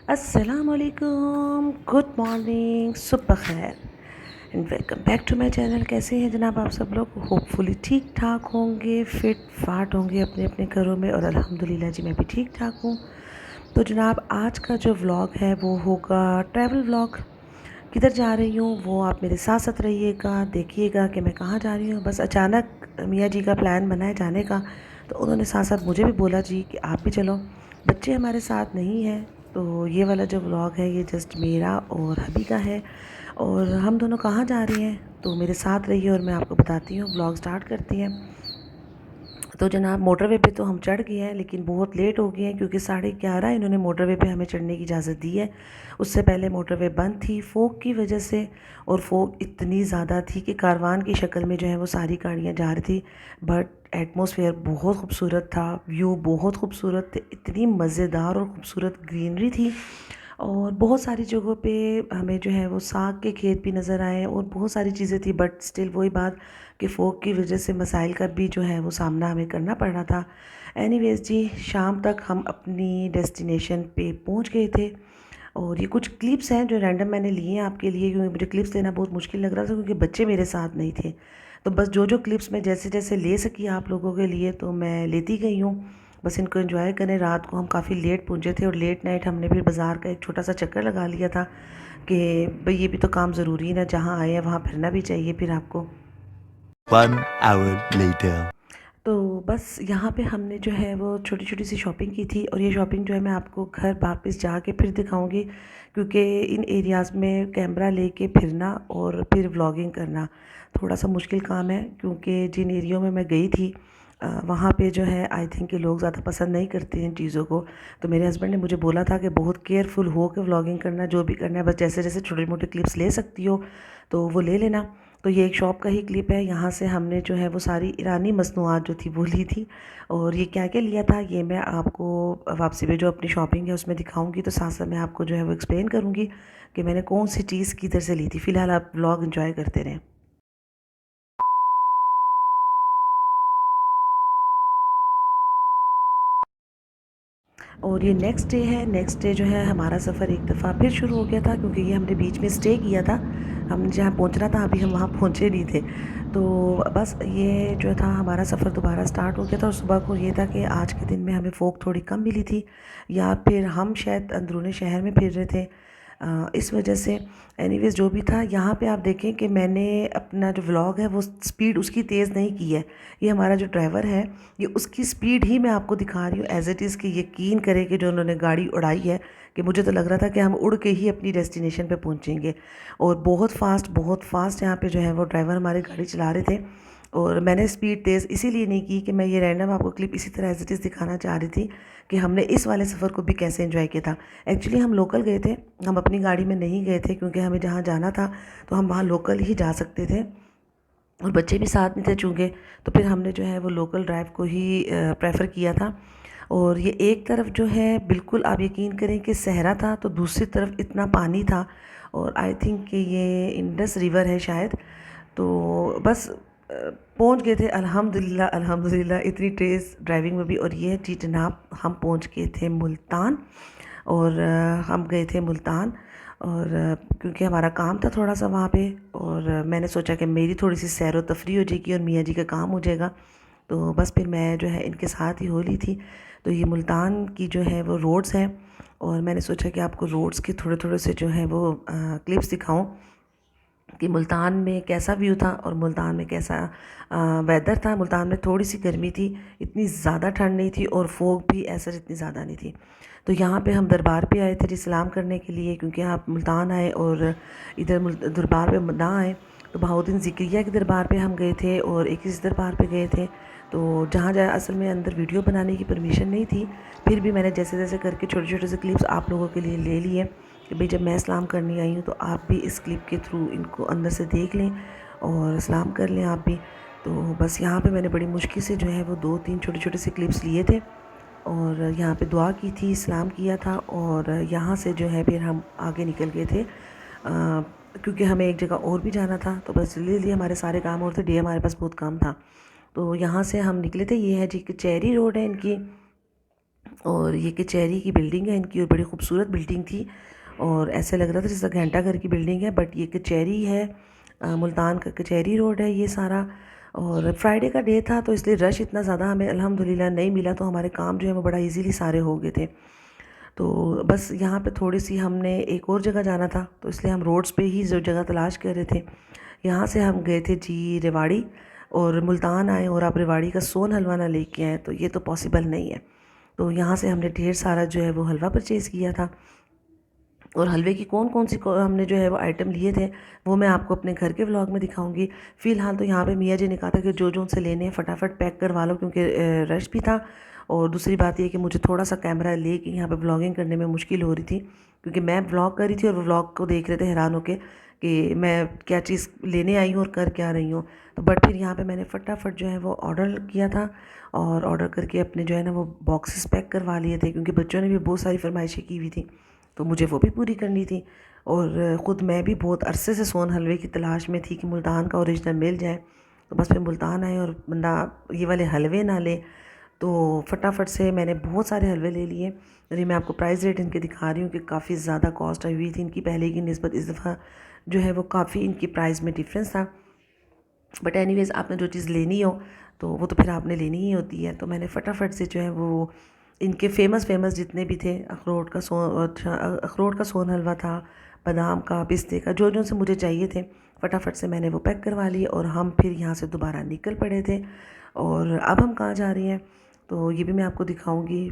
अस्सलामुअलैकुम, good morning, सुबह खैर and welcome back to my channel. कैसे हैं जनाब आप सब लोग? होपफुली ठीक ठाक होंगे, फिट फाट होंगे अपने अपने घरों में, और अल्हम्दुलिल्लाह जी मैं भी ठीक ठाक हूँ। तो जनाब आज का जो व्लॉग है वो होगा ट्रैवल व्लॉग। किधर जा रही हूँ वो आप मेरे साथ साथ रहिएगा, देखिएगा कि मैं कहाँ जा रही हूँ। बस अचानक मियाँ जी का प्लान बना है जाने का, तो उन्होंने साथ साथ मुझे भी बोला जी कि आप भी चलो। बच्चे हमारे साथ नहीं हैं, तो ये वाला जो व्लॉग है ये जस्ट मेरा और हबी का है। और हम दोनों कहाँ जा रहे हैं तो मेरे साथ रहिए और मैं आपको बताती हूँ। व्लॉग स्टार्ट करती हैं। तो जनाब मोटरवे पे तो हम चढ़ गए हैं, लेकिन बहुत लेट हो गए हैं क्योंकि 11:30 इन्होंने मोटरवे पे हमें चढ़ने की इजाज़त दी है। उससे पहले मोटरवे बंद थी फ़ोग की वजह से, और फ़ोग इतनी ज़्यादा थी कि कारवान की शक्ल में जो है वो सारी गाड़ियाँ जा रही थी। बट एटमॉस्फेयर बहुत खूबसूरत था, व्यू बहुत खूबसूरत थे, इतनी मज़ेदार और ख़ूबसूरत ग्रीनरी थी। और बहुत सारी जगहों पे हमें जो है वो साग के खेत भी नज़र आए और बहुत सारी चीज़ें थी। बट स्टिल वही बात कि फ़ोग की वजह से मसाइल का भी जो है वो सामना हमें करना पड़ रहा था। एनीवेज़ जी, शाम तक हम अपनी डेस्टिनेशन पे पहुंच गए थे। और ये कुछ क्लिप्स हैं जो रैंडम मैंने लिए हैं आपके लिए, क्योंकि मुझे क्लिप्स लेना बहुत मुश्किल लग रहा था क्योंकि बच्चे मेरे साथ नहीं थे। तो बस जो जो क्लिप्स मैं जैसे जैसे ले सकी आप लोगों के लिए तो मैं लेती गई हूँ। बस इनको एंजॉय करें। रात को हम काफ़ी लेट पहुँचे थे और लेट नाइट हमने फिर बाज़ार का एक छोटा सा चक्कर लगा लिया था कि भाई ये भी तो काम ज़रूरी है ना, जहाँ आए हैं वहाँ फिरना भी चाहिए फिर आपको। 1 hour later. तो बस यहाँ पे हमने जो है वो छोटी छोटी सी शॉपिंग की थी, और ये शॉपिंग जो है मैं आपको घर वापस जाके फिर दिखाऊंगी, क्योंकि इन एरियाज़ में कैमरा लेके फिरना और फिर व्लॉगिंग करना थोड़ा सा मुश्किल काम है, क्योंकि जिन एरियो में मैं गई थी वहाँ पे जो है आई थिंक कि लोग ज़्यादा पसंद नहीं करते इन चीज़ों को। तो मेरे हस्बैंड ने मुझे बोला था कि बहुत केयरफुल हो के व्लॉगिंग करना, जो भी करना है बस जैसे जैसे छोटे मोटे क्लिप्स ले सकती हो तो वो ले लेना। तो ये एक शॉप का ही क्लिप है। यहाँ से हमने जो है वो सारी ईरानी मसनूआत जो थी वो ली थी। और ये क्या क्या लिया था ये मैं आपको वापसी में जो अपनी शॉपिंग है उसमें दिखाऊंगी, तो साथ साथ मैं आपको जो है वो एक्सप्लेन करूँगी कि मैंने कौन सी चीज़ किधर से ली थी। फ़िलहाल आप व्लॉग एंजॉय करते रहें। और ये नेक्स्ट डे है। नेक्स्ट डे जो है हमारा सफ़र एक दफ़ा फिर शुरू हो गया था, क्योंकि ये हमने बीच में स्टे किया था। हम जहाँ पहुँचना था अभी हम वहाँ पहुँचे नहीं थे। तो बस ये जो था हमारा सफ़र दोबारा स्टार्ट हो गया था, और सुबह को ये था कि आज के दिन में हमें फ़ोग थोड़ी कम मिली थी, या फिर हम शायद अंदरूनी शहर में फिर रहे थे इस वजह से। एनीवेज़ जो भी था, यहाँ पे आप देखें कि मैंने अपना जो व्लॉग है वो स्पीड उसकी तेज़ नहीं की है। ये हमारा जो ड्राइवर है ये उसकी स्पीड ही मैं आपको दिखा रही हूँ एज़ इट इज़, कि यकीन करें कि जो उन्होंने गाड़ी उड़ाई है कि मुझे तो लग रहा था कि हम उड़ के ही अपनी डेस्टिनेशन पे पहुँचेंगे। और बहुत फास्ट यहाँ पे जो है वो ड्राइवर हमारी गाड़ी चला रहे थे। और मैंने स्पीड तेज़ इसीलिए नहीं की कि मैं ये रैंडम आपको क्लिप इसी तरह एज़ इट इज़ दिखाना चाह रही थी कि हमने इस वाले सफ़र को भी कैसे एंजॉय किया था। एक्चुअली हम लोकल गए थे, हम अपनी गाड़ी में नहीं गए थे, क्योंकि हमें जहाँ जाना था तो हम वहाँ लोकल ही जा सकते थे, और बच्चे भी साथ नहीं थे चूँकि। तो फिर हमने जो है वो लोकल ड्राइव को ही प्रेफर किया था। और ये एक तरफ जो है बिल्कुल आप यकीन करें कि सहरा था, तो दूसरी तरफ इतना पानी था, और आई थिंक कि ये इंडस रिवर है शायद। तो बस पहुंच गए थे अल्हम्दुलिल्लाह अल्हम्दुलिल्लाह, इतनी तेज़ ड्राइविंग में भी। और ये जी जनाब हम पहुंच गए थे मुल्तान, और हम गए थे मुल्तान। और क्योंकि हमारा काम था थोड़ा सा वहाँ पे, और मैंने सोचा कि मेरी थोड़ी सी सैर व तफरी हो जाएगी और मियाँ जी का काम हो जाएगा। तो बस फिर मैं जो है इनके साथ ही हो ली थी। तो ये मुल्तान की जो है वो रोड्स हैं, और मैंने सोचा कि आपको रोड्स के थोड़े थोड़े से जो है वो क्लिप्स दिखाऊं कि मुल्तान में कैसा व्यू था और मुल्तान में कैसा वेदर था। मुल्तान में थोड़ी सी गर्मी थी, इतनी ज़्यादा ठंड नहीं थी, और फोग भी ऐसा इतनी ज़्यादा नहीं थी। तो यहाँ पे हम दरबार पे आए थे जी सलाम करने के लिए, क्योंकि आप मुल्तान आए और इधर दरबार पे ना आए। तो बहाउद्दीन ज़िक्रिया के दरबार पे हम गए थे और एक इस दरबार पे गए थे। तो जहाँ जहाँ असल में अंदर वीडियो बनाने की परमिशन नहीं थी, फिर भी मैंने जैसे जैसे करके छोटे छोटे से क्लिप्स आप लोगों के लिए ले लिए कि भाई जब मैं सलाम करने आई हूँ तो आप भी इस क्लिप के थ्रू इनको अंदर से देख लें और सलाम कर लें आप भी। तो बस यहाँ पे मैंने बड़ी मुश्किल से जो है वो 2-3 छोटे छोटे से क्लिप्स लिए थे, और यहाँ पे दुआ की थी, सलाम किया था, और यहाँ से जो है फिर हम आगे निकल गए थे क्योंकि हमें एक जगह और भी जाना था। तो बस जल्दी जल्दी हमारे सारे काम और थे, डे हमारे पास बहुत कम था। तो यहाँ से हम निकले थे। ये है जी कि चेरी रोड है इनकी, और ये कचहरी की बिल्डिंग है इनकी, और बड़ी खूबसूरत बिल्डिंग थी, और ऐसे लग रहा था जैसे घंटा घर की बिल्डिंग है, बट ये कचहरी है। मुल्तान का कचहरी रोड है ये सारा। और फ्राइडे का डे था तो इसलिए रश इतना ज़्यादा हमें अल्हम्दुलिल्लाह नहीं मिला, तो हमारे काम जो है वो बड़ा इजीली सारे हो गए थे। तो बस यहाँ पे थोड़ी सी हमने एक और जगह जाना था, तो इसलिए हम रोड्स पे ही जो जगह तलाश कर रहे थे। यहाँ से हम गए थे जी रेवाड़ी, और मुल्तान आए और आप रेवाड़ी का सोन हलवा ना लेके आए तो ये तो पॉसिबल नहीं है। तो यहाँ से हमने ढेर सारा जो है वो हलवा परचेज़ किया था। और हलवे की कौन कौन सी हमने जो है वो आइटम लिए थे वो मैं आपको अपने घर के व्लॉग में दिखाऊंगी। फ़िलहाल तो यहाँ पे मियाँ जी ने कहा था कि जो जो उनसे लेने हैं फटाफट पैक करवा लो, क्योंकि रश भी था। और दूसरी बात ये कि मुझे थोड़ा सा कैमरा लेके यहाँ पे व्लॉगिंग करने में मुश्किल हो रही थी, क्योंकि मैं व्लॉग कर रही थी और वो व्लॉग को देख रहे थे हैरान होके कि मैं क्या चीज़ लेने आई हूँ और कर क्या रही हूँ। तो बट फिर यहाँ पे मैंने फटाफट जो है वो ऑर्डर किया था, और ऑर्डर करके अपने जो है ना वो बॉक्सेस पैक करवा लिए थे, क्योंकि बच्चों ने भी बहुत सारी फरमाइशें की हुई थी, तो मुझे वो भी पूरी करनी थी। और ख़ुद मैं भी बहुत अरसे से सोन हलवे की तलाश में थी कि मुल्तान का ओरिजिनल मिल जाए। तो बस फिर मुल्तान आए और बंदा ये वाले हलवे ना ले, तो फटाफट से मैंने बहुत सारे हलवे ले लिए। और ये मैं आपको प्राइस रेट इनके दिखा रही हूँ कि काफ़ी ज़्यादा कॉस्ट आई हुई थी इनकी पहले की निस्बत, इस दफ़ा जो है वो काफ़ी इनकी प्राइस में डिफरेंस था। बट एनीवेज़ आपने जो चीज़ लेनी हो तो वो तो फिर आपने लेनी ही होती है। तो मैंने फटाफट से जो है वो इनके फ़ेमस जितने भी थे, अखरोट का सोन हलवा था, बादाम का, पिस्ते का, जो जो से मुझे चाहिए थे फटाफट से मैंने वो पैक करवा लिए, और हम फिर यहाँ से दोबारा निकल पड़े थे। और अब हम कहाँ जा रहे हैं तो ये भी मैं आपको दिखाऊंगी।